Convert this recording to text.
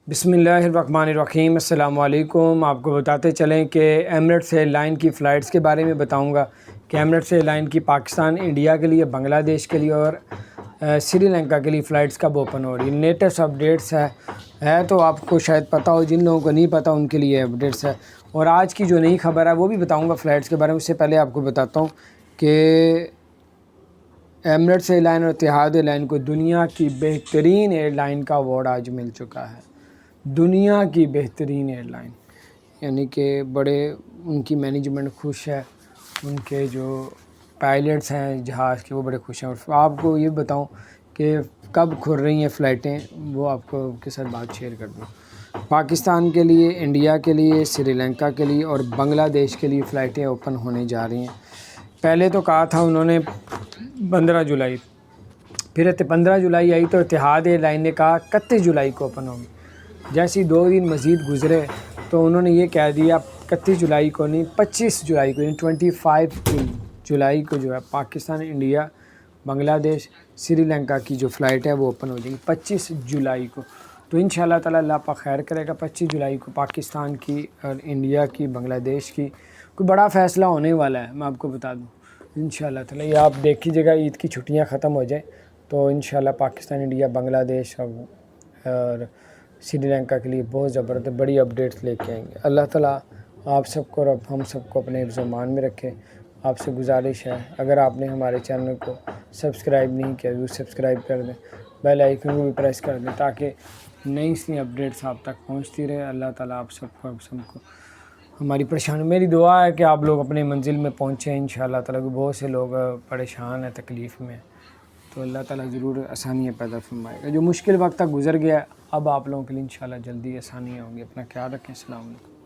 بسم اللہ الرحمن الرحیم۔ السلام علیکم۔ آپ کو بتاتے چلیں کہ ایمریٹس ایئر لائن کی فلائٹس کے بارے میں بتاؤں گا کہ ایمریٹس ایئر لائن کی پاکستان، انڈیا کے لیے، بنگلہ دیش کے لیے اور سری لنکا کے لیے فلائٹس کب اوپن ہو رہی ہے۔ لیٹسٹ اپڈیٹس ہے تو آپ کو شاید پتہ ہو، جن لوگوں کو نہیں پتہ ان کے لیے اپڈیٹس ہے۔ اور آج کی جو نئی خبر ہے وہ بھی بتاؤں گا فلائٹس کے بارے میں۔ اس سے پہلے آپ کو بتاتا ہوں کہ ایمریٹس ایئر لائن اور اتحاد ایئر لائن کو دنیا کی بہترین ایئر لائن کا ایوارڈ آج مل چکا ہے۔ دنیا کی بہترین ایئر لائن، یعنی کہ بڑے ان کی مینجمنٹ خوش ہے، ان کے جو پائلٹس ہیں جہاز کے وہ بڑے خوش ہیں۔ اور آپ کو یہ بتاؤں کہ کب کھل رہی ہیں فلائٹیں، وہ آپ کو کے ساتھ بات شیئر کر دوں۔ پاکستان کے لیے، انڈیا کے لیے، سری لنکا کے لیے اور بنگلہ دیش کے لیے فلائٹیں اوپن ہونے جا رہی ہیں۔ پہلے تو کہا تھا انہوں نے 15 جولائی، پھر 15 جولائی آئی تو اتحاد ایئر لائن نے کہا 31 جولائی کو اوپن ہوگی۔ جیسے ہی 2 دن مزید گزرے تو انہوں نے یہ کہہ دیا 31 جولائی کو نہیں، 25 جولائی کو، یعنی 25 جولائی کو جو ہے پاکستان، انڈیا، بنگلہ دیش، سری لنکا کی جو فلائٹ ہے وہ اوپن ہو جائے گی 25 جولائی کو۔ تو انشاءاللہ تعالی اللہ پاک خیر کرے گا، 25 جولائی کو پاکستان کی اور انڈیا کی، بنگلہ دیش کی کوئی بڑا فیصلہ ہونے والا ہے، میں آپ کو بتا دوں انشاءاللہ تعالی۔ یہ آپ دیکھ لیجیے گا، عید کی چھٹیاں ختم ہو جائیں تو انشاءاللہ پاکستان، انڈیا، بنگلہ دیش اور سری لنکا کے لیے بہت زبردست بڑی اپڈیٹس لے کے آئیں گے۔ اللہ تعالیٰ آپ سب کو اور ہم سب کو اپنے حفظ و امان میں رکھے۔ آپ سے گزارش ہے، اگر آپ نے ہمارے چینل کو سبسکرائب نہیں کیا ضرور سبسکرائب کر دیں، بیل آئیکن کو بھی پریس کر دیں تاکہ نئی اپڈیٹس آپ تک پہنچتی رہے۔ اللہ تعالیٰ آپ سب کو ہماری پریشانی، میری دعا ہے کہ آپ لوگ اپنے منزل میں پہنچیں انشاءاللہ تعالیٰ۔ بہت سے لوگ پریشان ہیں، تکلیف میں، تو اللہ تعالیٰ ضرور آسانیاں پیدا فرمائے گا۔ جو مشکل وقت تک گزر گیا، اب آپ لوگوں کے لیے انشاءاللہ جلدی آسانیاں ہوں گی۔ اپنا خیال رکھیں۔ السلام علیکم۔